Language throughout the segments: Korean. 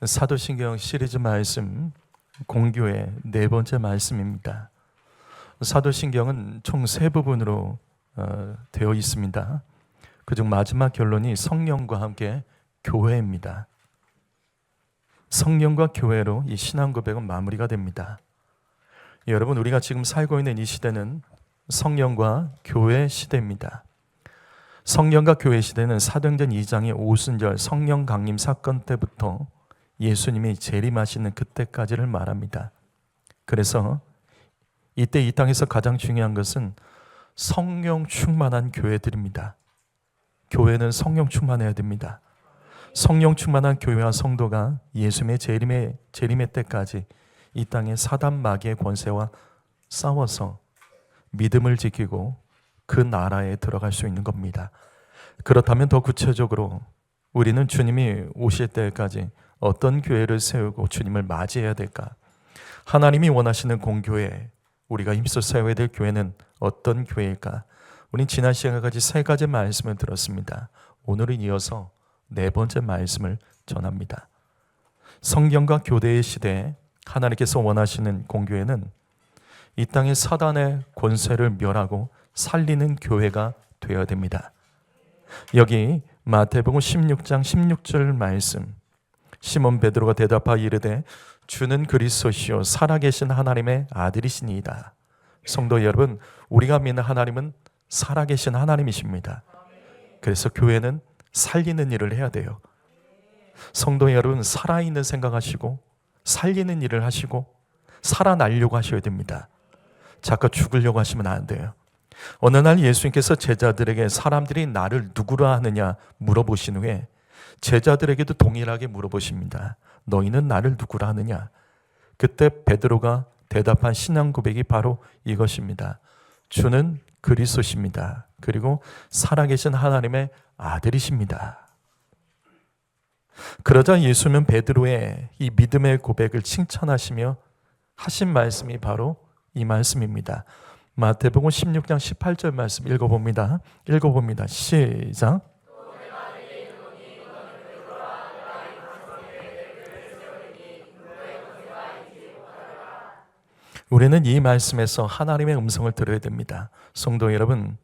사도신경 시리즈 말씀 공교의 네 번째 말씀입니다. 사도신경은 총 세 부분으로 되어 있습니다. 그중 마지막 결론이 성령과 함께 교회입니다. 성령과 교회로 이 신앙 고백은 마무리가 됩니다. 여러분, 우리가 지금 살고 있는 이 시대는 성령과 교회 시대입니다. 성령과 교회 시대는 사도행전 2장의 오순절 성령 강림 사건 때부터 예수님이 재림하시는 그때까지를 말합니다. 그래서 이때 이 땅에서 가장 중요한 것은 성령 충만한 교회들입니다. 교회는 성령 충만해야 됩니다. 성령 충만한 교회와 성도가 예수님의 재림의 때까지 이 땅의 사단 마귀의 권세와 싸워서 믿음을 지키고 그 나라에 들어갈 수 있는 겁니다. 그렇다면 더 구체적으로 우리는 주님이 오실 때까지 어떤 교회를 세우고 주님을 맞이해야 될까? 하나님이 원하시는 공교회, 우리가 힘써 세워야 될 교회는 어떤 교회일까? 우린 지난 시간까지 세 가지 말씀을 들었습니다. 오늘은 이어서 네 번째 말씀을 전합니다. 성경과 교대의 시대에 하나님께서 원하시는 공교회는 이 땅의 사단의 권세를 멸하고 살리는 교회가 되어야 됩니다. 여기 마태복음 16장 16절 말씀, 시몬 베드로가 대답하여 이르되 주는 그리스도시요 살아계신 하나님의 아들이시니이다. 성도 여러분, 우리가 믿는 하나님은 살아계신 하나님이십니다. 그래서 교회는 살리는 일을 해야 돼요. 성도 여러분, 살아있는 생각하시고 살리는 일을 하시고 살아나려고 하셔야 됩니다. 자꾸 죽으려고 하시면 안 돼요. 어느 날 예수님께서 제자들에게 사람들이 나를 누구라 하느냐 물어보신 후에 제자들에게도 동일하게 물어보십니다. 너희는 나를 누구라 하느냐? 그때 베드로가 대답한 신앙 고백이 바로 이것입니다. 주는 그리스도십니다. 그리고 살아계신 하나님의 아들이십니다. 그러자 예수님은 베드로의 이 믿음의 고백을 칭찬하시며 하신 말씀이 바로 이 말씀입니다. 마태복음 16장 18절 말씀 읽어봅니다. 시작. 우리는 이 말씀에서 하나님의 음성을 들어야 됩니다. 성도 여러분,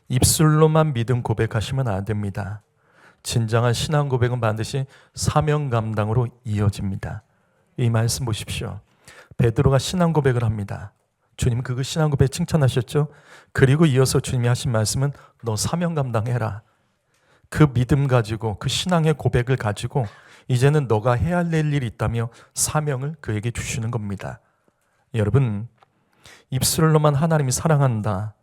입술로만 믿음 고백하시면 안 됩니다. 진정한 신앙 고백은 반드시 사명 감당으로 이어집니다. 이 말씀 보십시오. 베드로가 신앙 고백을 합니다. 주님 그 신앙 고백 칭찬하셨죠? 그리고 이어서 주님이 하신 말씀은 너 사명 감당해라. 그 믿음 가지고 그 신앙의 고백을 가지고 이제는 너가 해야 할 일이 있다며 사명을 그에게 주시는 겁니다. 여러분, 입술로만 하나님이 사랑한다,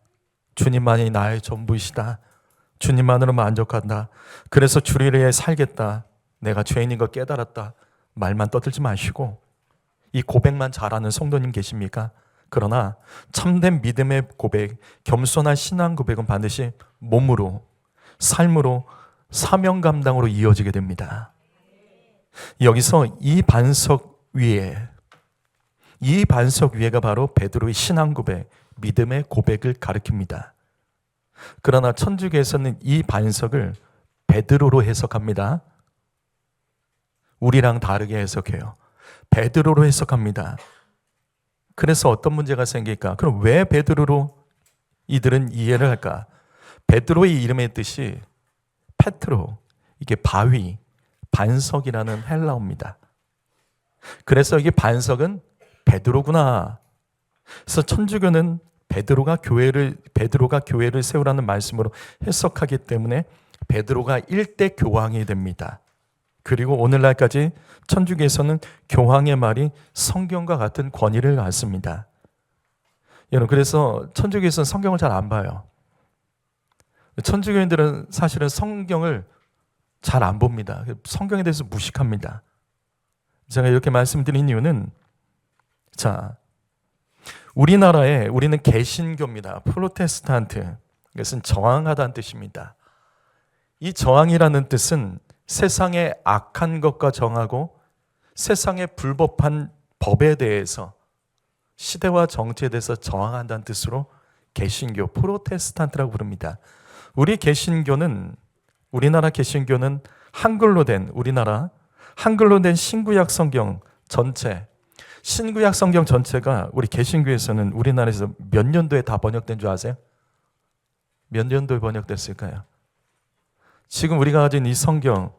주님만이 나의 전부이시다, 주님만으로 만족한다, 그래서 주를 위해 살겠다, 내가 죄인인 걸 깨달았다, 말만 떠들지 마시고 이 고백만 잘하는 성도님 계십니까? 그러나 참된 믿음의 고백, 겸손한 신앙 고백은 반드시 몸으로, 삶으로, 사명 감당으로 이어지게 됩니다. 여기서 이 반석 위에가 바로 베드로의 신앙 고백, 믿음의 고백을 가리킵니다. 그러나 천주교에서는 이 반석을 베드로로 해석합니다. 우리랑 다르게 해석해요. 베드로로 해석합니다. 그래서 어떤 문제가 생길까? 그럼 왜 베드로로 이들은 이해를 할까? 베드로의 이름의 뜻이 페트로, 이게 바위, 반석이라는 헬라어입니다. 그래서 이게 반석은 베드로구나. 그래서 천주교는 베드로가 교회를 세우라는 말씀으로 해석하기 때문에 베드로가 일대 교황이 됩니다. 그리고 오늘날까지 천주교에서는 교황의 말이 성경과 같은 권위를 갖습니다. 여러분, 그래서 천주교에서는 성경을 잘 안 봐요. 천주교인들은 사실은 성경을 잘 안 봅니다. 성경에 대해서 무식합니다. 제가 이렇게 말씀드린 이유는, 자, 우리는 개신교입니다. 프로테스탄트, 이것은 저항하다는 뜻입니다. 이 저항이라는 뜻은 세상의 악한 것과 정하고 세상의 불법한 법에 대해서, 시대와 정치에 대해서 저항한다는 뜻으로 개신교, 프로테스탄트라고 부릅니다. 우리나라 개신교는 한글로 된 우리나라 한글로 된 신구약 성경 전체, 신구약 성경 전체가 우리 개신교에서는 우리나라에서 몇 년도에 다 번역된 줄 아세요? 몇 년도에 번역됐을까요? 지금 우리가 가진 이 성경,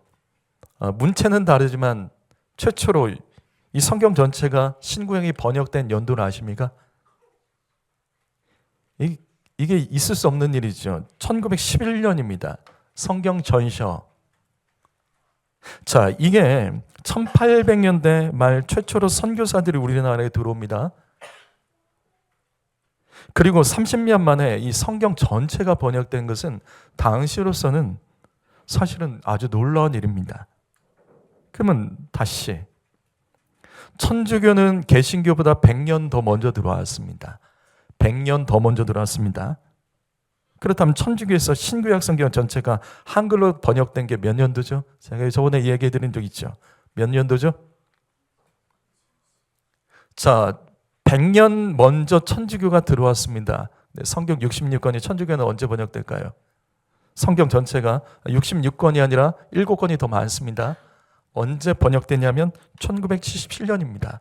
문체는 다르지만 최초로 이 성경 전체가 신구약이 번역된 연도를 아십니까? 이게 있을 수 없는 일이죠. 1911년입니다. 성경 전셔. 자, 이게 1800년대 말 최초로 선교사들이 우리나라에 들어옵니다. 그리고 30년 만에 이 성경 전체가 번역된 것은 당시로서는 사실은 아주 놀라운 일입니다. 그러면 다시 천주교는 개신교보다 100년 더 먼저 들어왔습니다. 100년 더 먼저 들어왔습니다. 그렇다면 천주교에서 신구약 성경 전체가 한글로 번역된 게 몇 년도죠? 제가 저번에 얘기해 드린 적 있죠. 몇 년도죠? 자, 100년 먼저 천주교가 들어왔습니다. 성경 66권이 천주교는 언제 번역될까요? 성경 전체가 66권이 아니라 7권이 더 많습니다. 언제 번역됐냐면 1977년입니다.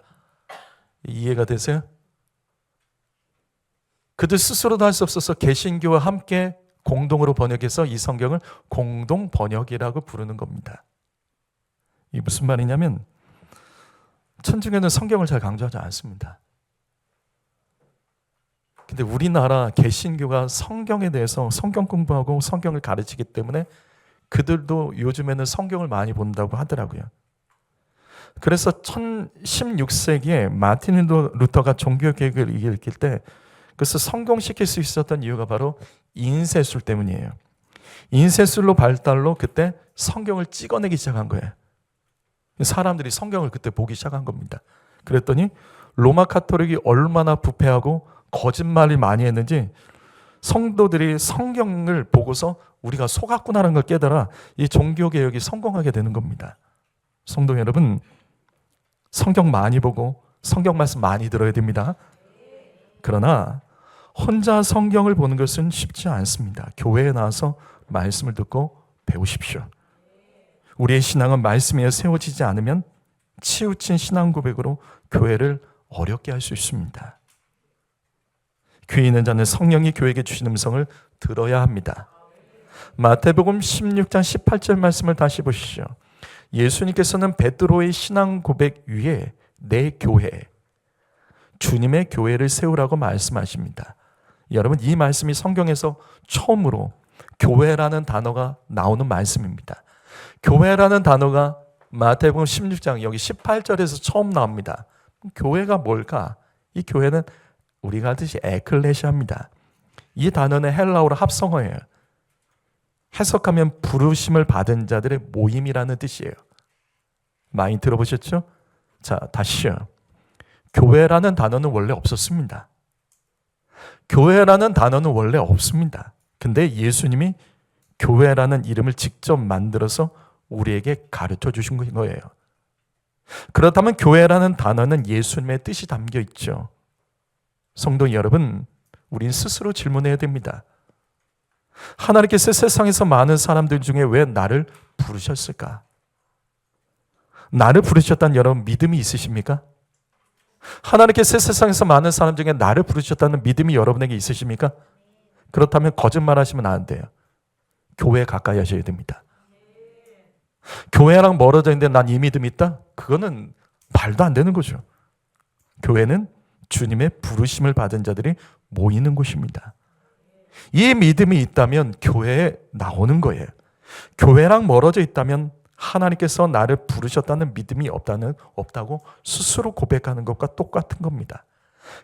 이해가 되세요? 그들 스스로도 할 수 없어서 개신교와 함께 공동으로 번역해서 이 성경을 공동 번역이라고 부르는 겁니다. 이게 무슨 말이냐면 천주교는 성경을 잘 강조하지 않습니다. 근데 우리나라 개신교가 성경에 대해서 성경 공부하고 성경을 가르치기 때문에 그들도 요즘에는 성경을 많이 본다고 하더라고요. 그래서 16세기에 마틴 루터가 종교개혁을 일으킬 때 그래서 성경시킬 수 있었던 이유가 바로 인쇄술 때문이에요. 인쇄술로 발달로 그때 성경을 찍어내기 시작한 거예요. 사람들이 성경을 그때 보기 시작한 겁니다. 그랬더니 로마 카톨릭이 얼마나 부패하고 거짓말을 많이 했는지 성도들이 성경을 보고서 우리가 속았구나라는 걸 깨달아 이 종교개혁이 성공하게 되는 겁니다. 성도 여러분, 성경 많이 보고 성경 말씀 많이 들어야 됩니다. 그러나 혼자 성경을 보는 것은 쉽지 않습니다. 교회에 나와서 말씀을 듣고 배우십시오. 우리의 신앙은 말씀 위에 세워지지 않으면 치우친 신앙 고백으로 교회를 어렵게 할 수 있습니다. 귀 있는 자는 성령이 교회에게 주신 음성을 들어야 합니다. 마태복음 16장 18절 말씀을 다시 보시죠. 예수님께서는 베드로의 신앙 고백 위에 내 교회, 주님의 교회를 세우라고 말씀하십니다. 여러분, 이 말씀이 성경에서 처음으로 교회라는 단어가 나오는 말씀입니다. 교회라는 단어가 마태복음 16장 여기 18절에서 처음 나옵니다. 교회가 뭘까? 이 교회는 우리가 하듯이 에클레시아입니다. 이 단어는 헬라어로 합성어예요. 해석하면 부르심을 받은 자들의 모임이라는 뜻이에요. 많이 들어보셨죠? 자, 다시요. 교회라는 단어는 원래 없었습니다. 교회라는 단어는 원래 없습니다. 근데 예수님이 교회라는 이름을 직접 만들어서 우리에게 가르쳐 주신 거예요. 그렇다면 교회라는 단어는 예수님의 뜻이 담겨 있죠. 성도 여러분, 우린 스스로 질문해야 됩니다. 하나님께서 세상에서 많은 사람들 중에 왜 나를 부르셨을까? 나를 부르셨다는 여러분 믿음이 있으십니까? 하나님께서 세상에서 많은 사람 중에 나를 부르셨다는 믿음이 여러분에게 있으십니까? 그렇다면 거짓말하시면 안 돼요. 교회에 가까이 하셔야 됩니다. 교회랑 멀어져 있는데 난 이 믿음이 있다? 그거는 말도 안 되는 거죠. 교회는 주님의 부르심을 받은 자들이 모이는 곳입니다. 이 믿음이 있다면 교회에 나오는 거예요. 교회랑 멀어져 있다면 하나님께서 나를 부르셨다는 믿음이 없다고 스스로 고백하는 것과 똑같은 겁니다.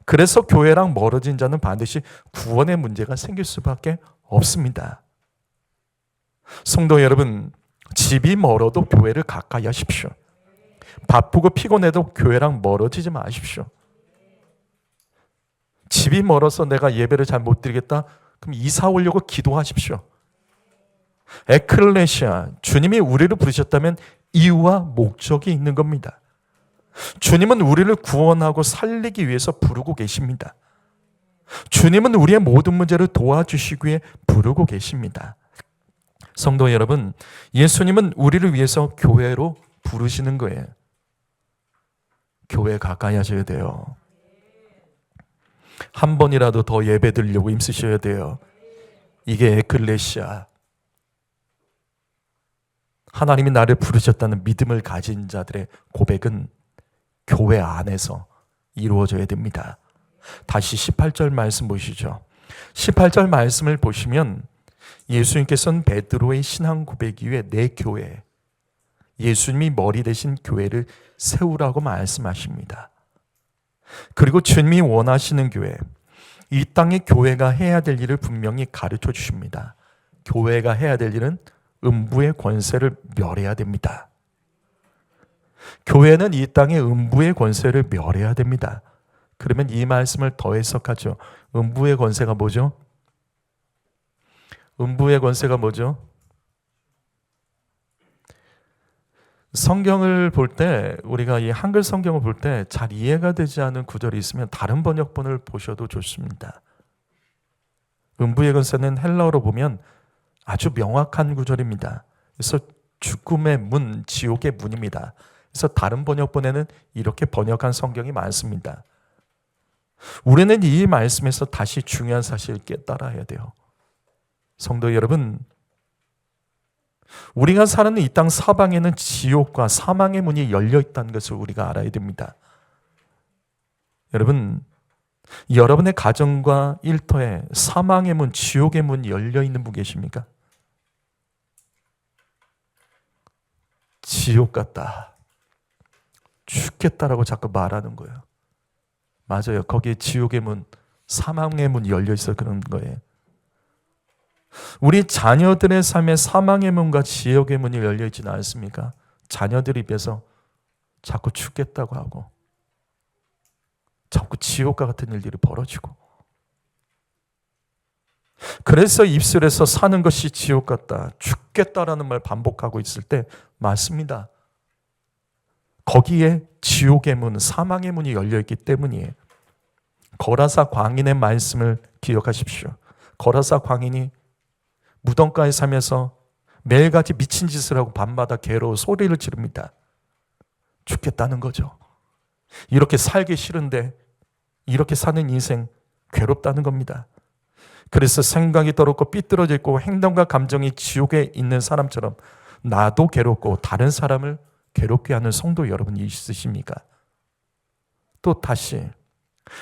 그래서 교회랑 멀어진 자는 반드시 구원의 문제가 생길 수밖에 없습니다. 성도 여러분, 집이 멀어도 교회를 가까이 하십시오. 바쁘고 피곤해도 교회랑 멀어지지 마십시오. 집이 멀어서 내가 예배를 잘 못 드리겠다? 그럼 이사 오려고 기도하십시오. 에클레시아, 주님이 우리를 부르셨다면 이유와 목적이 있는 겁니다. 주님은 우리를 구원하고 살리기 위해서 부르고 계십니다. 주님은 우리의 모든 문제를 도와주시기 위해 부르고 계십니다. 성도 여러분, 예수님은 우리를 위해서 교회로 부르시는 거예요. 교회 가까이 하셔야 돼요. 한 번이라도 더 예배 드리려고 힘쓰셔야 돼요. 이게 에클레시아. 하나님이 나를 부르셨다는 믿음을 가진 자들의 고백은 교회 안에서 이루어져야 됩니다. 다시 18절 말씀 보시죠. 18절 말씀을 보시면 예수님께서는 베드로의 신앙 고백 이후에 내 교회, 예수님이 머리 대신 교회를 세우라고 말씀하십니다. 그리고 주님이 원하시는 교회, 이 땅의 교회가 해야 될 일을 분명히 가르쳐 주십니다. 교회가 해야 될 일은 음부의 권세를 멸해야 됩니다. 교회는 이 땅의 음부의 권세를 멸해야 됩니다. 그러면 이 말씀을 더 해석하죠. 음부의 권세가 뭐죠? 음부의 권세가 뭐죠? 성경을 볼 때, 우리가 이 한글 성경을 볼 때 잘 이해가 되지 않은 구절이 있으면 다른 번역본을 보셔도 좋습니다. 음부의 권세는 헬라어로 보면 아주 명확한 구절입니다. 그래서 죽음의 문, 지옥의 문입니다. 그래서 다른 번역본에는 이렇게 번역한 성경이 많습니다. 우리는 이 말씀에서 다시 중요한 사실을 깨달아야 돼요. 성도 여러분, 우리가 사는 이 땅 사방에는 지옥과 사망의 문이 열려 있다는 것을 우리가 알아야 됩니다. 여러분, 여러분의 가정과 일터에 사망의 문, 지옥의 문이 열려 있는 분 계십니까? 지옥 같다, 죽겠다라고 자꾸 말하는 거예요. 맞아요. 거기에 지옥의 문, 사망의 문이 열려 있어 그런 거예요. 우리 자녀들의 삶에 사망의 문과 지옥의 문이 열려 있지는 않습니까? 자녀들 입에서 자꾸 죽겠다고 하고 자꾸 지옥과 같은 일들이 벌어지고, 그래서 입술에서 사는 것이 지옥 같다, 죽겠다라는 말 반복하고 있을 때 맞습니다. 거기에 지옥의 문, 사망의 문이 열려있기 때문이에요. 거라사 광인의 말씀을 기억하십시오. 거라사 광인이 무덤가에 살면서 매일같이 미친 짓을 하고 밤마다 괴로워 소리를 지릅니다. 죽겠다는 거죠. 이렇게 살기 싫은데 이렇게 사는 인생 괴롭다는 겁니다. 그래서 생각이 더럽고 삐뚤어져 있고 행동과 감정이 지옥에 있는 사람처럼 나도 괴롭고 다른 사람을 괴롭게 하는 성도 여러분이 있으십니까? 또 다시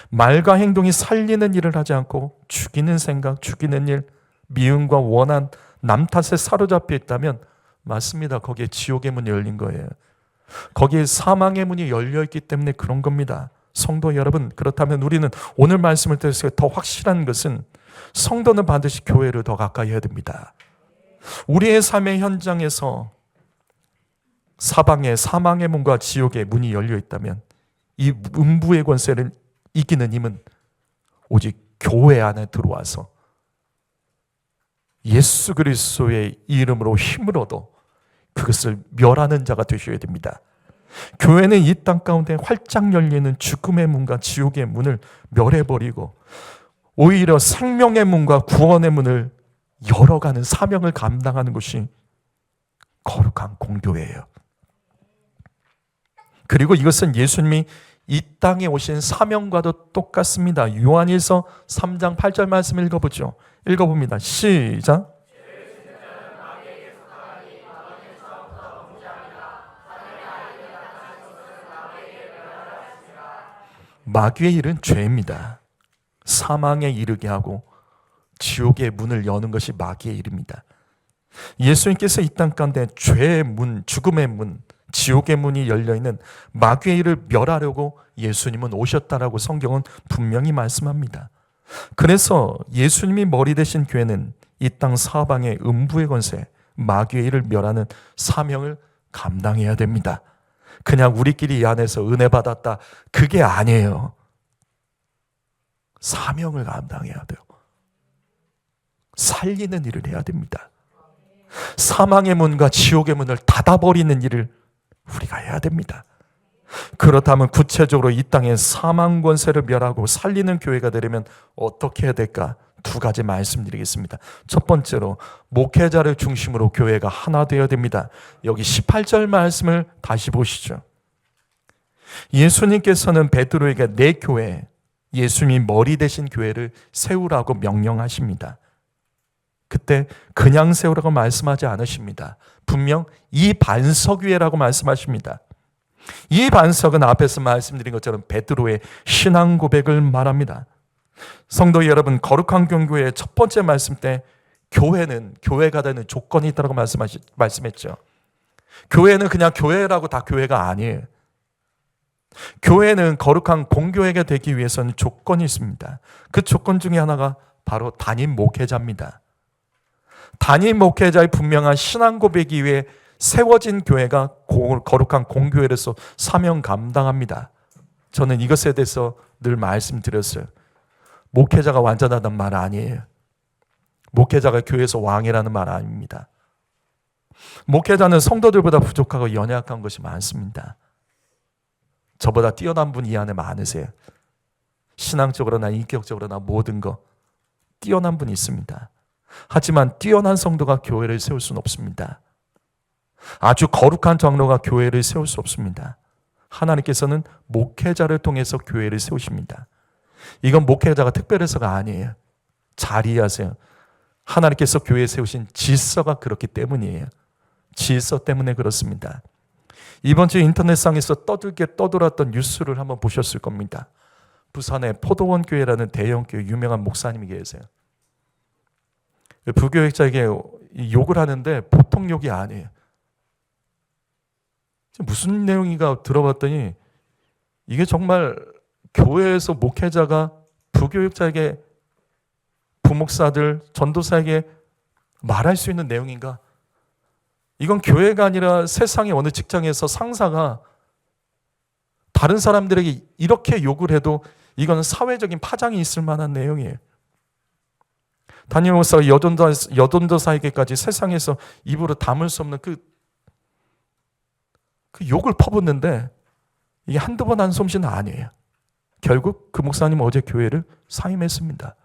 말과 행동이 살리는 일을 하지 않고 죽이는 생각, 죽이는 일, 미움과 원한, 남 탓에 사로잡혀 있다면 맞습니다. 거기에 지옥의 문이 열린 거예요. 거기에 사망의 문이 열려있기 때문에 그런 겁니다. 성도 여러분, 그렇다면 우리는 오늘 말씀을 통해서 더 확실한 것은 성도는 반드시 교회를 더 가까이 해야 됩니다. 우리의 삶의 현장에서 사방에 사망의 문과 지옥의 문이 열려있다면 이 음부의 권세를 이기는 힘은 오직 교회 안에 들어와서 예수 그리스도의 이름으로 힘을 얻어 그것을 멸하는 자가 되셔야 됩니다. 교회는 이 땅 가운데 활짝 열리는 죽음의 문과 지옥의 문을 멸해버리고 오히려 생명의 문과 구원의 문을 열어가는 사명을 감당하는 것이 거룩한 공교회예요. 그리고 이것은 예수님이 이 땅에 오신 사명과도 똑같습니다. 요한일서 3장 8절 말씀 읽어보죠. 읽어봅니다. 시작. 마귀의 일은 죄입니다. 사망에 이르게 하고 지옥의 문을 여는 것이 마귀의 일입니다. 예수님께서 이 땅 가운데 죄의 문, 죽음의 문, 지옥의 문이 열려있는 마귀의 일을 멸하려고 예수님은 오셨다라고 성경은 분명히 말씀합니다. 그래서 예수님이 머리 되신 교회는 이 땅 사방의 음부의 권세, 마귀의 일을 멸하는 사명을 감당해야 됩니다. 그냥 우리끼리 이 안에서 은혜 받았다, 그게 아니에요. 사명을 감당해야 돼요. 살리는 일을 해야 됩니다. 사망의 문과 지옥의 문을 닫아버리는 일을 우리가 해야 됩니다. 그렇다면 구체적으로 이 땅에 사망 권세를 멸하고 살리는 교회가 되려면 어떻게 해야 될까? 두 가지 말씀드리겠습니다. 첫 번째로 목회자를 중심으로 교회가 하나 되어야 됩니다. 여기 18절 말씀을 다시 보시죠. 예수님께서는 베드로에게 내 교회, 예수님이 머리 대신 교회를 세우라고 명령하십니다. 그때 그냥 세우라고 말씀하지 않으십니다. 분명 이 반석 위에라고 말씀하십니다. 이 반석은 앞에서 말씀드린 것처럼 베드로의 신앙 고백을 말합니다. 성도 여러분, 거룩한 경고의 첫 번째 말씀 때 교회는 교회가 되는 조건이 있다고 말씀했죠. 교회는 그냥 교회라고 다 교회가 아니에요. 교회는 거룩한 공교회가 되기 위해서는 조건이 있습니다. 그 조건 중에 하나가 바로 담임 목회자입니다. 담임 목회자의 분명한 신앙 고백이 위해 세워진 교회가 거룩한 공교회로서 사명 감당합니다. 저는 이것에 대해서 늘 말씀드렸어요. 목회자가 완전하다는 말 아니에요. 목회자가 교회에서 왕이라는 말 아닙니다. 목회자는 성도들보다 부족하고 연약한 것이 많습니다. 저보다 뛰어난 분 이 안에 많으세요. 신앙적으로나 인격적으로나 모든 거 뛰어난 분이 있습니다. 하지만 뛰어난 성도가 교회를 세울 수는 없습니다. 아주 거룩한 장로가 교회를 세울 수 없습니다. 하나님께서는 목회자를 통해서 교회를 세우십니다. 이건 목회자가 특별해서가 아니에요. 잘 이해하세요. 하나님께서 교회에 세우신 질서가 그렇기 때문이에요. 질서 때문에 그렇습니다. 이번 주 인터넷상에서 떠돌았던 뉴스를 한번 보셨을 겁니다. 부산에 포도원 교회라는 대형 교회 유명한 목사님이 계세요. 부교육자에게 욕을 하는데 보통 욕이 아니에요. 무슨 내용인가 들어봤더니 이게 정말 교회에서 목회자가 부교육자에게, 부목사들, 전도사에게 말할 수 있는 내용인가? 이건 교회가 아니라 세상의 어느 직장에서 상사가 다른 사람들에게 이렇게 욕을 해도 이건 사회적인 파장이 있을 만한 내용이에요. 담임 목사가 여전도사에게까지 세상에서 입으로 담을 수 없는 그 욕을 퍼붓는데 이게 한두 번 한 솜씨는 아니에요. 결국 그 목사님은 어제 교회를 사임했습니다.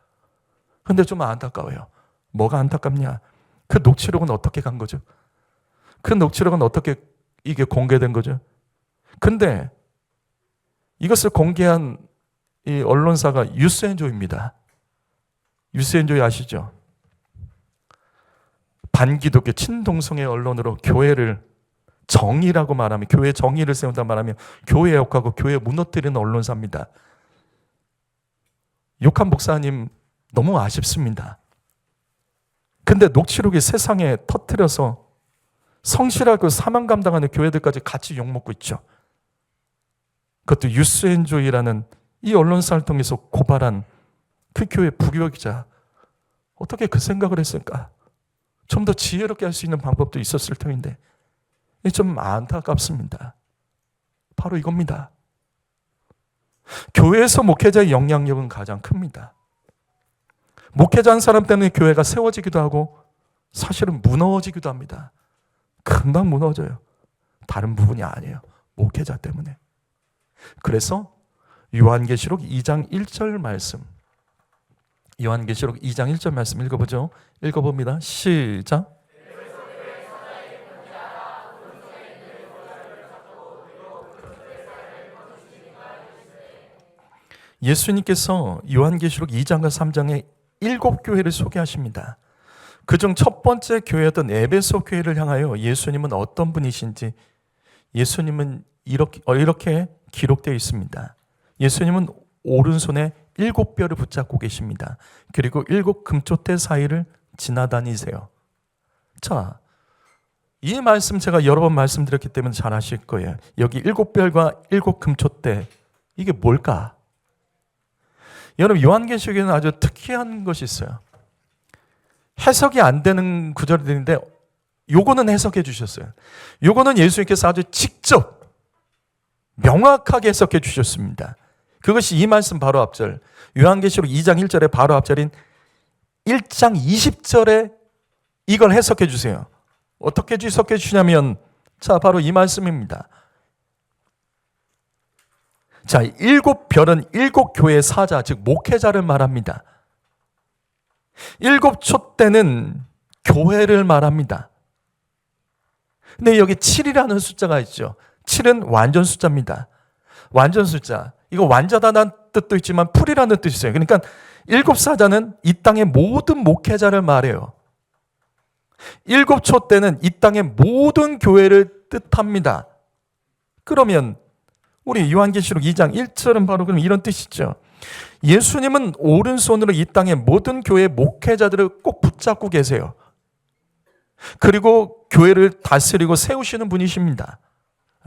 그런데 좀 안타까워요. 뭐가 안타깝냐? 그 녹취록은 어떻게 간 거죠? 그 녹취록은 어떻게 이게 공개된 거죠? 근데 이것을 공개한 이 언론사가 유스엔조입니다. 유스엔조이 아시죠? 반기독교 친동성애 언론으로 교회를 정의라고 말하면, 교회 정의를 세운다 말하면 교회 욕하고 교회 무너뜨리는 언론사입니다. 욕한 목사님 너무 아쉽습니다. 근데 녹취록이 세상에 터뜨려서 성실하고 사명 감당하는 교회들까지 같이 욕먹고 있죠. 그것도 유스엔조이라는 이 언론사를 통해서 고발한 그 교회 부교육자, 어떻게 그 생각을 했을까? 좀 더 지혜롭게 할 수 있는 방법도 있었을 터인데 좀 안타깝습니다. 바로 이겁니다. 교회에서 목회자의 영향력은 가장 큽니다. 목회자 한 사람 때문에 교회가 세워지기도 하고 사실은 무너지기도 합니다. 금방 무너져요. 다른 부분이 아니에요. 목회자 때문에. 그래서 요한계시록 2장 1절 말씀, 요한계시록 2장 1절 말씀 읽어보죠. 읽어봅니다. 시작. 예수님께서 요한계시록 2장과 3장에 7교회를 소개하십니다. 그중 첫 번째 교회였던 에베소 교회를 향하여 예수님은 어떤 분이신지 예수님은 이렇게 기록되어 있습니다. 예수님은 오른손에 7뼈를 붙잡고 계십니다. 그리고 7 금초대 사이를 지나다니세요. 자, 이 말씀 제가 여러 번 말씀드렸기 때문에 잘 아실 거예요. 여기 7뼈과 7 금초대, 이게 뭘까? 여러분, 요한계시록에는 아주 특이한 것이 있어요. 해석이 안 되는 구절들인데 요거는 해석해 주셨어요. 요거는 예수님께서 아주 직접 명확하게 해석해 주셨습니다. 그것이 이 말씀 바로 앞절, 요한계시록 2장 1절에 바로 앞절인 1장 20절에 이걸 해석해 주세요. 어떻게 해석해 주시냐면, 자, 바로 이 말씀입니다. 자, 7별은 7교회의 사자, 즉 목회자를 말합니다. 일곱 촛대는 교회를 말합니다. 근데 여기 7이라는 숫자가 있죠. 7은 완전 숫자입니다. 완전 숫자. 이거 완전하다는 뜻도 있지만 풀이라는 뜻이 있어요. 그러니까 일곱 사자는 이 땅의 모든 목회자를 말해요. 일곱 촛대는 이 땅의 모든 교회를 뜻합니다. 그러면 우리 요한계시록 2장 1절은 바로 그럼 이런 뜻이죠. 예수님은 오른손으로 이 땅의 모든 교회 목회자들을 꼭 붙잡고 계세요. 그리고 교회를 다스리고 세우시는 분이십니다.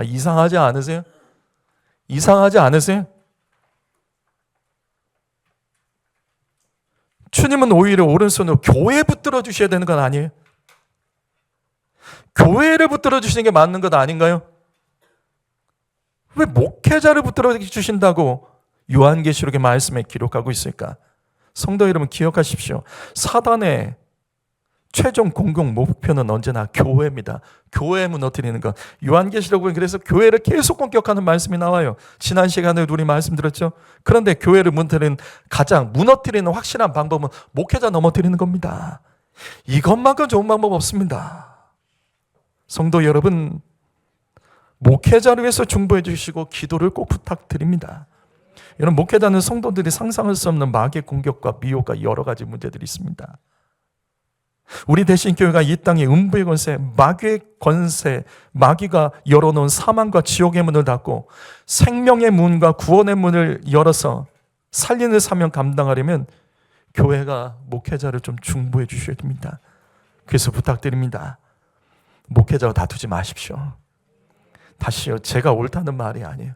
이상하지 않으세요? 이상하지 않으세요? 주님은 오히려 오른손으로 교회에 붙들어 주셔야 되는 건 아니에요? 교회를 붙들어 주시는 게 맞는 것 아닌가요? 왜 목회자를 붙들어 주신다고 요한계시록의 말씀에 기록하고 있을까? 성도 여러분 기억하십시오. 사단의 최종 공공 목표는 언제나 교회입니다. 교회 무너뜨리는 것. 요한계시록은 그래서 교회를 계속 공격하는 말씀이 나와요. 지난 시간에 우리 말씀드렸죠. 그런데 교회를 가장 무너뜨리는 확실한 방법은 목회자 넘어뜨리는 겁니다. 이것만큼 좋은 방법 없습니다. 성도 여러분, 목회자를 위해서 중보해 주시고 기도를 꼭 부탁드립니다. 여러분, 목회자는 성도들이 상상할 수 없는 마귀의 공격과 미혹과 여러 가지 문제들이 있습니다. 우리 대신교회가 이 땅의 음부의 권세, 마귀의 권세, 마귀가 열어놓은 사망과 지옥의 문을 닫고 생명의 문과 구원의 문을 열어서 살리는 사명 감당하려면 교회가 목회자를 좀 중보해 주셔야 됩니다. 그래서 부탁드립니다. 목회자와 다투지 마십시오. 다시요, 제가 옳다는 말이 아니에요.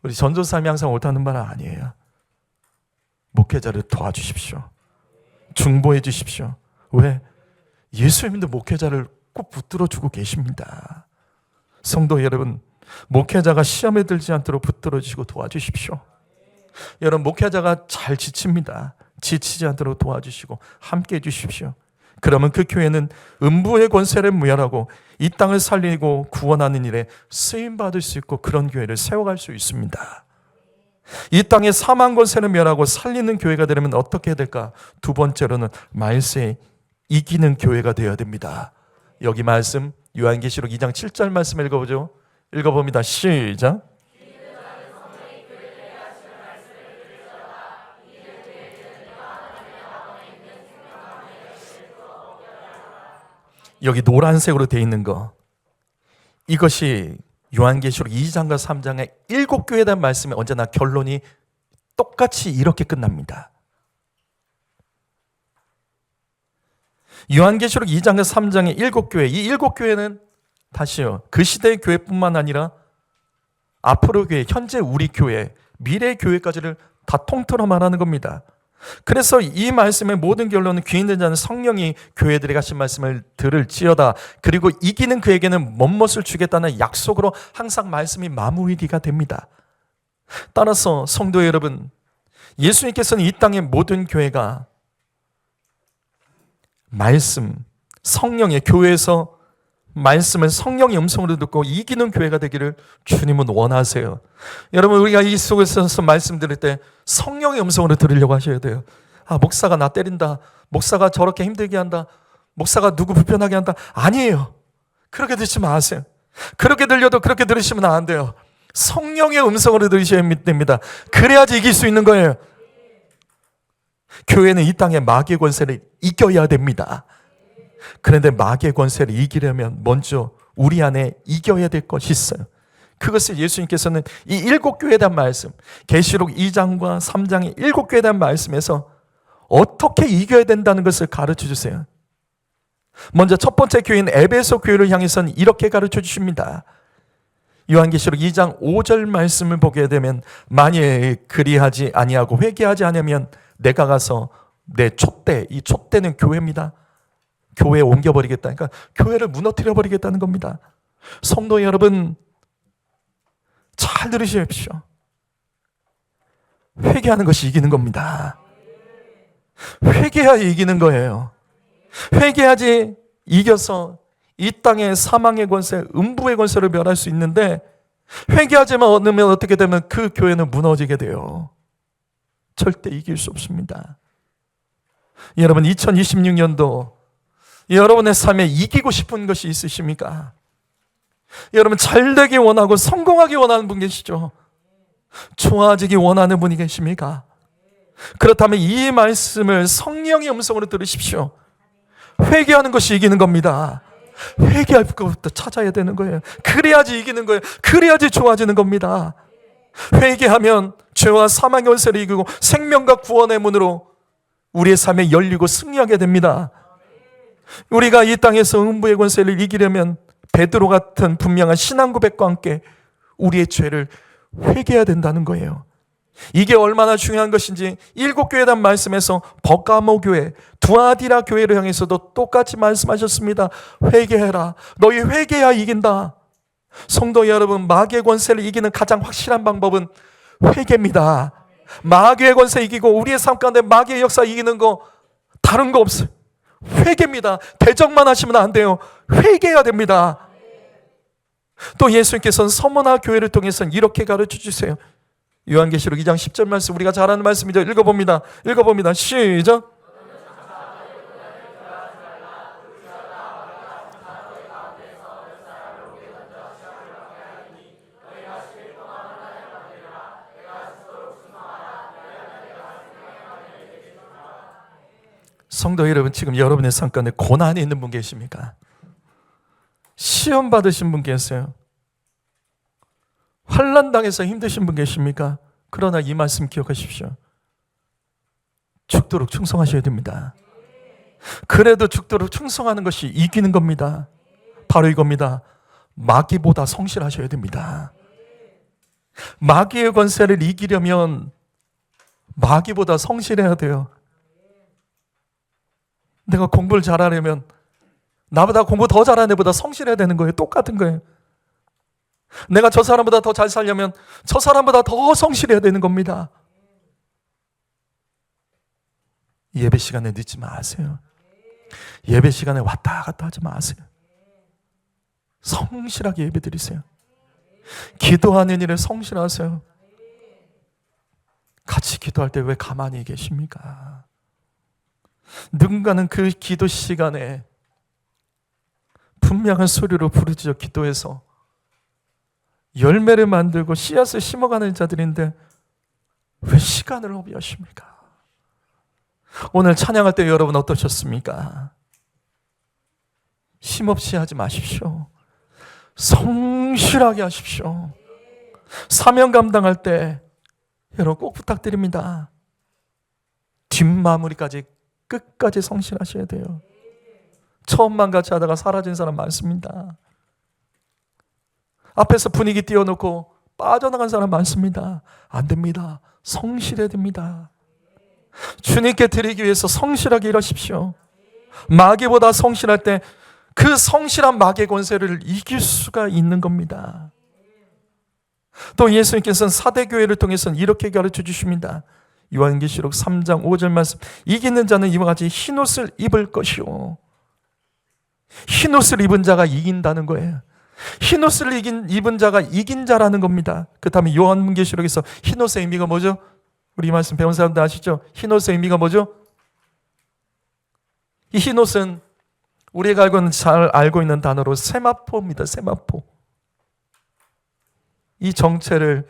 우리 전도사님이 항상 옳다는 말은 아니에요. 목회자를 도와주십시오. 중보해 주십시오. 왜? 예수님도 목회자를 꼭 붙들어주고 계십니다. 성도 여러분, 목회자가 시험에 들지 않도록 붙들어주시고 도와주십시오. 여러분, 목회자가 잘 지칩니다. 지치지 않도록 도와주시고 함께 해주십시오. 그러면 그 교회는 음부의 권세를 멸하고 이 땅을 살리고 구원하는 일에 쓰임받을 수 있고 그런 교회를 세워갈 수 있습니다. 이 땅의 사망 권세를 멸하고 살리는 교회가 되려면 어떻게 해야 될까? 두 번째로는 말세에 이기는 교회가 되어야 됩니다. 여기 말씀 요한계시록 2장 7절 말씀 읽어보죠. 읽어봅니다. 시작. 여기 노란색으로 되어 있는 거, 이것이 요한계시록 2장과 3장의 7교회에 대한 말씀이 언제나 결론이 똑같이 이렇게 끝납니다. 요한계시록 2장과 3장의 7교회, 이 7교회는 다시요, 그 시대의 교회뿐만 아니라 앞으로 교회, 현재 우리 교회, 미래 교회까지를 다 통틀어 말하는 겁니다. 그래서 이 말씀의 모든 결론은 귀 있는 자는 성령이 교회들에게 하신 말씀을 들을지어다. 그리고 이기는 그에게는 못못을 주겠다는 약속으로 항상 말씀이 마무리가 됩니다. 따라서 성도 여러분, 예수님께서는 이 땅의 모든 교회가 말씀, 성령의 교회에서 말씀을 성령의 음성으로 듣고 이기는 교회가 되기를 주님은 원하세요. 여러분, 우리가 이 속에서 말씀 들을 때 성령의 음성으로 들으려고 하셔야 돼요. 아, 목사가 나 때린다, 목사가 저렇게 힘들게 한다, 목사가 누구 불편하게 한다. 아니에요. 그렇게 듣지 마세요. 그렇게 들려도 그렇게 들으시면 안 돼요. 성령의 음성으로 들으셔야 됩니다. 그래야지 이길 수 있는 거예요. 교회는 이 땅의 마귀의 권세를 이겨야 됩니다. 그런데 마귀의 권세를 이기려면 먼저 우리 안에 이겨야 될 것이 있어요. 그것을 예수님께서는 이 7교회에 대한 말씀, 계시록 2장과 3장의 7교회에 대한 말씀에서 어떻게 이겨야 된다는 것을 가르쳐 주세요. 먼저 첫 번째 교회인 에베소 교회를 향해서는 이렇게 가르쳐 주십니다. 요한계시록 2장 5절 말씀을 보게 되면 만일 그리하지 아니하고 회개하지 않으면 내가 가서 내 촛대, 이 촛대는 교회입니다. 교회에 옮겨버리겠다. 그러니까 교회를 무너뜨려 버리겠다는 겁니다. 성도 여러분, 잘 들으십시오. 회개하는 것이 이기는 겁니다. 회개해야 이기는 거예요. 회개하지 이겨서 이 땅의 사망의 권세, 음부의 권세를 멸할 수 있는데, 회개하지만 않으면 어떻게 되면 그 교회는 무너지게 돼요. 절대 이길 수 없습니다. 여러분 2026년도 여러분의 삶에 이기고 싶은 것이 있으십니까? 여러분 잘 되기 원하고 성공하기 원하는 분 계시죠? 좋아지기 원하는 분이 계십니까? 그렇다면 이 말씀을 성령의 음성으로 들으십시오. 회개하는 것이 이기는 겁니다. 회개할 것부터 찾아야 되는 거예요. 그래야지 이기는 거예요. 그래야지 좋아지는 겁니다. 회개하면 죄와 사망의 권세를 이기고 생명과 구원의 문으로 우리의 삶에 열리고 승리하게 됩니다. 우리가 이 땅에서 음부의 권세를 이기려면 베드로 같은 분명한 신앙 고백과 함께 우리의 죄를 회개해야 된다는 거예요. 이게 얼마나 중요한 것인지 일곱 교회단 말씀에서 버가모 교회, 두아디라 교회를 향해서도 똑같이 말씀하셨습니다. 회개해라. 너희 회개해야 이긴다. 성도 여러분, 마귀의 권세를 이기는 가장 확실한 방법은 회개입니다. 마귀의 권세 이기고 우리의 삶 가운데 마귀의 역사 이기는 거 다른 거 없어요. 회개입니다. 대적만 하시면 안 돼요. 회개해야 됩니다. 또 예수님께서는 서머나 교회를 통해서는 이렇게 가르쳐 주세요. 요한계시록 2장 10절 말씀, 우리가 잘 아는 말씀이죠. 읽어봅니다. 시작. 성도 여러분, 지금 여러분의 삶 가운데 고난이 있는 분 계십니까? 시험 받으신 분 계세요? 환난 당해서 힘드신 분 계십니까? 그러나 이 말씀 기억하십시오. 죽도록 충성하셔야 됩니다. 그래도 죽도록 충성하는 것이 이기는 겁니다. 바로 이겁니다. 마귀보다 성실하셔야 됩니다. 마귀의 권세를 이기려면 마귀보다 성실해야 돼요. 내가 공부를 잘하려면 나보다 공부 더 잘하는 애보다 성실해야 되는 거예요. 똑같은 거예요. 내가 저 사람보다 더 잘 살려면 저 사람보다 더 성실해야 되는 겁니다. 예배 시간에 늦지 마세요. 예배 시간에 왔다 갔다 하지 마세요. 성실하게 예배 드리세요. 기도하는 일에 성실하세요. 같이 기도할 때 왜 가만히 계십니까? 누군가는 그 기도 시간에 분명한 소리로 부르짖어 기도해서 열매를 만들고 씨앗을 심어가는 자들인데 왜 시간을 허비하십니까? 오늘 찬양할 때 여러분 어떠셨습니까? 힘없이 하지 마십시오. 성실하게 하십시오. 사명 감당할 때 여러분 꼭 부탁드립니다. 뒷마무리까지 끝까지 성실하셔야 돼요. 처음만 같이 하다가 사라진 사람 많습니다. 앞에서 분위기 띄워놓고 빠져나간 사람 많습니다. 안 됩니다. 성실해야 됩니다. 주님께 드리기 위해서 성실하게 일하십시오. 마귀보다 성실할 때 그 성실한 마귀의 권세를 이길 수가 있는 겁니다. 또 예수님께서는 사대교회를 통해서는 이렇게 가르쳐 주십니다. 요한계시록 3장 5절 말씀, 이기는 자는 이와 같이 흰옷을 입을 것이요. 흰옷을 입은 자가 이긴다는 거예요. 흰옷을 입은 자가 이긴 자라는 겁니다. 그 다음에 요한계시록에서 흰옷의 의미가 뭐죠? 우리 말씀 배운 사람들 아시죠? 흰옷의 의미가 뭐죠? 이 흰옷은 우리가 잘 알고 있는 단어로 세마포입니다. 세마포. 이 정체를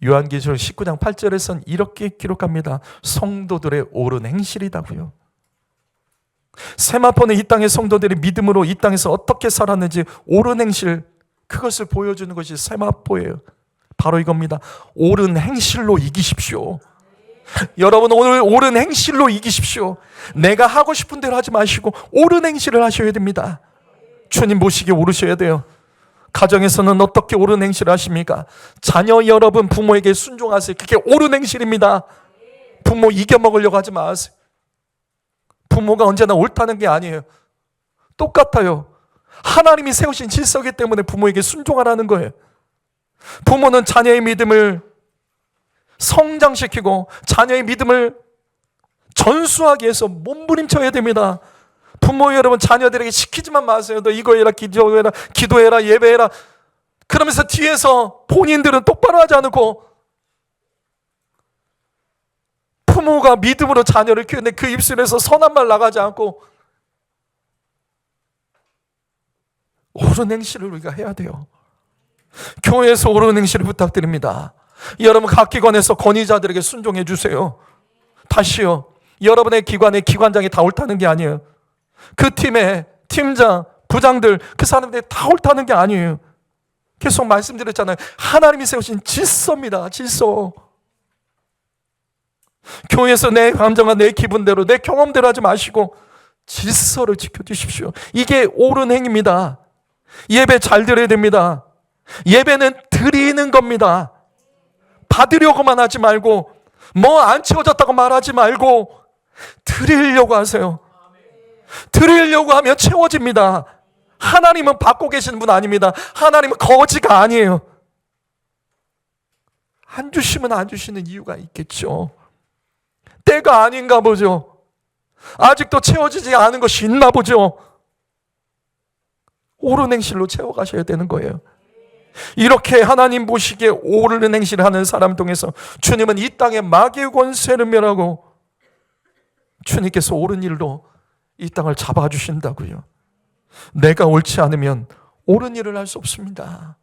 요한계시록 19장 8절에서는 이렇게 기록합니다. 성도들의 옳은 행실이다고요. 세마포는 이 땅의 성도들이 믿음으로 이 땅에서 어떻게 살았는지 옳은 행실, 그것을 보여주는 것이 세마포예요. 바로 이겁니다. 옳은 행실로 이기십시오. 여러분 오늘 옳은 행실로 이기십시오. 내가 하고 싶은 대로 하지 마시고 옳은 행실을 하셔야 됩니다. 주님 모시게 오르셔야 돼요. 가정에서는 어떻게 옳은 행실을 하십니까? 자녀 여러분 부모에게 순종하세요. 그게 옳은 행실입니다. 부모 이겨먹으려고 하지 마세요. 부모가 언제나 옳다는 게 아니에요. 똑같아요. 하나님이 세우신 질서이기 때문에 부모에게 순종하라는 거예요. 부모는 자녀의 믿음을 성장시키고 자녀의 믿음을 전수하기 위해서 몸부림쳐야 됩니다. 부모 여러분 자녀들에게 시키지만 마세요. 너 이거 해라, 기도해라, 예배해라. 그러면서 뒤에서 본인들은 똑바로 하지 않고 부모가 믿음으로 자녀를 키우는데 그 입술에서 선한 말 나가지 않고 옳은 행실을 우리가 해야 돼요. 교회에서 옳은 행실을 부탁드립니다. 여러분 각 기관에서 권위자들에게 순종해 주세요. 다시요. 여러분의 기관의 기관장이 다 옳다는 게 아니에요. 그 팀의 팀장, 부장들 그 사람들이 다 옳다는 게 아니에요. 계속 말씀드렸잖아요. 하나님이 세우신 질서입니다. 질서. 교회에서 내 감정과 내 기분대로 내 경험대로 하지 마시고 질서를 지켜주십시오. 이게 옳은 행위입니다. 예배 잘 드려야 됩니다. 예배는 드리는 겁니다. 받으려고만 하지 말고 뭐 안 채워졌다고 말하지 말고 드리려고 하세요. 드리려고 하면 채워집니다. 하나님은 받고 계시는 분 아닙니다. 하나님은 거지가 아니에요. 안 주시면 안 주시는 이유가 있겠죠. 때가 아닌가 보죠. 아직도 채워지지 않은 것이 있나 보죠. 옳은 행실로 채워가셔야 되는 거예요. 이렇게 하나님 보시기에 옳은 행실을 하는 사람 통해서 주님은 이 땅의 마귀의 권세를 멸하고 주님께서 옳은 일로 이 땅을 잡아주신다고요. 내가 옳지 않으면 옳은 일을 할 수 없습니다.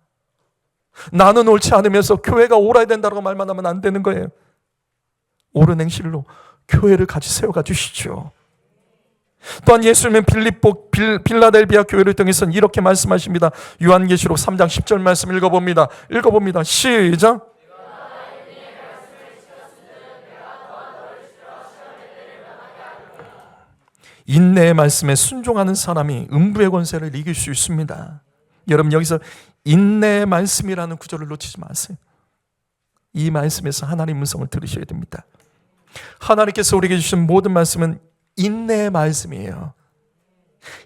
나는 옳지 않으면서 교회가 옳아야 된다고 말만 하면 안 되는 거예요. 옳은 행실로 교회를 같이 세워가 주시죠. 또한 예수님은 빌라델비아 교회를 통해서는 이렇게 말씀하십니다. 요한계시록 3장 10절 말씀 읽어봅니다. 시작. 인내의 말씀에 순종하는 사람이 음부의 권세를 이길 수 있습니다. 여러분 여기서 인내의 말씀이라는 구절을 놓치지 마세요. 이 말씀에서 하나님의 음성을 들으셔야 됩니다. 하나님께서 우리에게 주신 모든 말씀은 인내의 말씀이에요.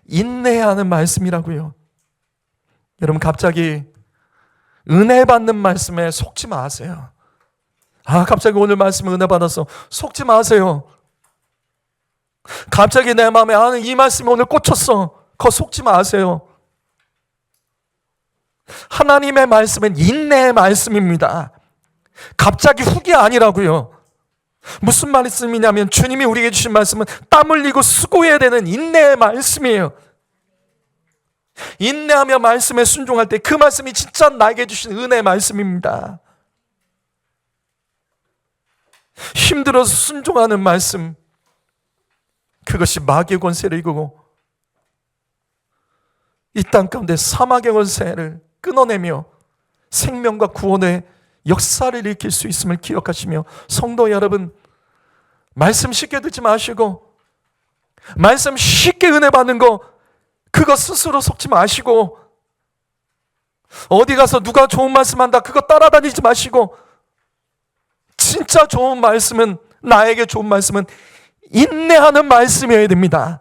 인내하는 말씀이라고요. 여러분 갑자기 은혜 받는 말씀에 속지 마세요. 갑자기 오늘 말씀에 은혜 받아서 속지 마세요. 갑자기 내 마음에 이 말씀이 오늘 꽂혔어. 그거 속지 마세요. 하나님의 말씀은 인내의 말씀입니다. 갑자기 훅이 아니라고요. 무슨 말씀이냐면 주님이 우리에게 주신 말씀은 땀 흘리고 수고해야 되는 인내의 말씀이에요. 인내하며 말씀에 순종할 때 그 말씀이 진짜 나에게 주신 은혜의 말씀입니다. 힘들어서 순종하는 말씀, 그것이 마귀의 권세를 이기고 이 땅 가운데 사막의 권세를 끊어내며 생명과 구원의 역사를 일으킬 수 있음을 기억하시며, 성도 여러분, 말씀 쉽게 듣지 마시고 말씀 쉽게 은혜 받는 거 그거 스스로 속지 마시고, 어디 가서 누가 좋은 말씀 한다 그거 따라다니지 마시고, 진짜 좋은 말씀은, 나에게 좋은 말씀은 인내하는 말씀이어야 됩니다.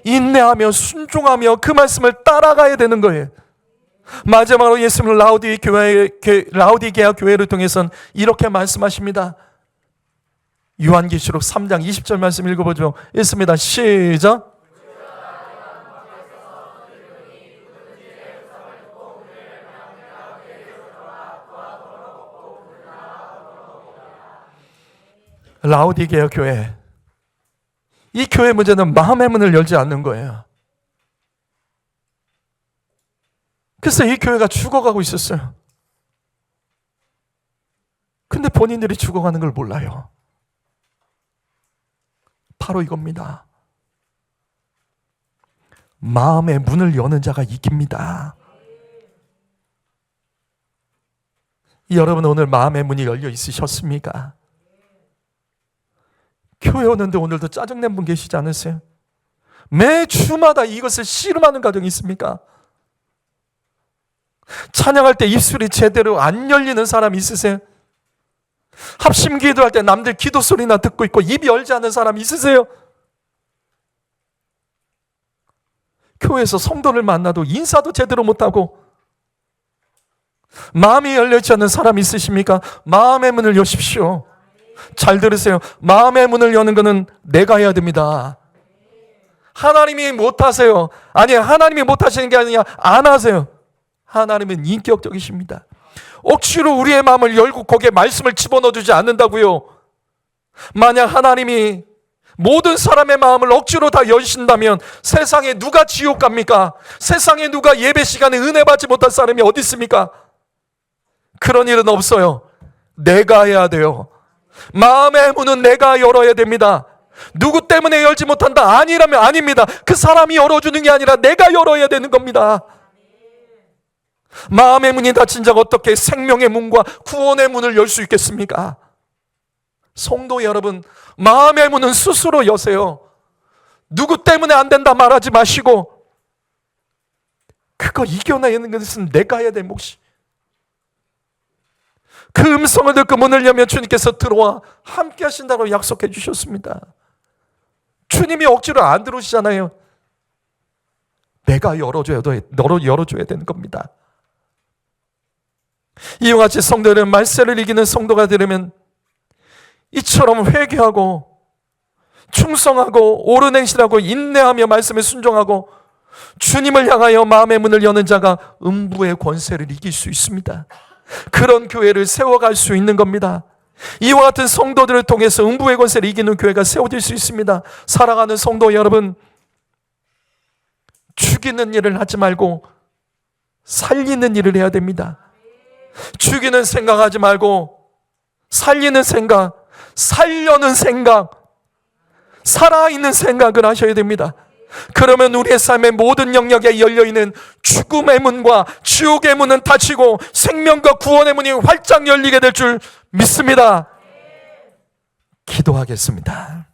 인내하며 순종하며 그 말씀을 따라가야 되는 거예요. 마지막으로 예수님은 라우디게아 교회를 통해서는 이렇게 말씀하십니다. 요한계시록 3장 20절 말씀 읽어보죠. 읽습니다. 시작. 라우디게아 교회, 이 교회 문제는 마음의 문을 열지 않는 거예요. 그래서 이 교회가 죽어가고 있었어요. 근데 본인들이 죽어가는 걸 몰라요. 바로 이겁니다. 마음의 문을 여는 자가 이깁니다. 여러분 오늘 마음의 문이 열려 있으셨습니까? 교회 오는데 오늘도 짜증낸 분 계시지 않으세요? 매 주마다 이것을 씨름하는 가정이 있습니까? 찬양할 때 입술이 제대로 안 열리는 사람 있으세요? 합심 기도할 때 남들 기도 소리나 듣고 있고 입이 열지 않는 사람 있으세요? 교회에서 성도를 만나도 인사도 제대로 못하고 마음이 열리지 않는 사람 있으십니까? 마음의 문을 여십시오. 잘 들으세요. 마음의 문을 여는 것은 내가 해야 됩니다. 하나님이 못하세요. 아니, 하나님이 못하시는 게 아니라 안 하세요. 하나님은 인격적이십니다. 억지로 우리의 마음을 열고 거기에 말씀을 집어넣어주지 않는다고요. 만약 하나님이 모든 사람의 마음을 억지로 다 여신다면 세상에 누가 지옥 갑니까? 세상에 누가 예배 시간에 은혜 받지 못한 사람이 어디 있습니까? 그런 일은 없어요. 내가 해야 돼요. 마음의 문은 내가 열어야 됩니다. 누구 때문에 열지 못한다? 아니라면 아닙니다. 그 사람이 열어주는 게 아니라 내가 열어야 되는 겁니다. 마음의 문이 닫힌 자가 어떻게 생명의 문과 구원의 문을 열 수 있겠습니까? 성도 여러분, 마음의 문은 스스로 여세요. 누구 때문에 안 된다 말하지 마시고, 그거 이겨내는 것은 내가 해야 될 몫이. 그 음성을 듣고 문을 열면 주님께서 들어와 함께 하신다고 약속해 주셨습니다. 주님이 억지로 안 들어오시잖아요. 내가 열어줘야 되는 겁니다. 이와 같이 성도들은 말세를 이기는 성도가 되려면 이처럼 회개하고 충성하고 옳은 행실하고 인내하며 말씀에 순종하고 주님을 향하여 마음의 문을 여는 자가 음부의 권세를 이길 수 있습니다. 그런 교회를 세워갈 수 있는 겁니다. 이와 같은 성도들을 통해서 음부의 권세를 이기는 교회가 세워질 수 있습니다. 사랑하는 성도 여러분, 죽이는 일을 하지 말고 살리는 일을 해야 됩니다. 죽이는 생각하지 말고 살리는 생각, 살려는 생각, 살아있는 생각을 하셔야 됩니다. 그러면 우리의 삶의 모든 영역에 열려있는 죽음의 문과 지옥의 문은 닫히고 생명과 구원의 문이 활짝 열리게 될 줄 믿습니다. 기도하겠습니다.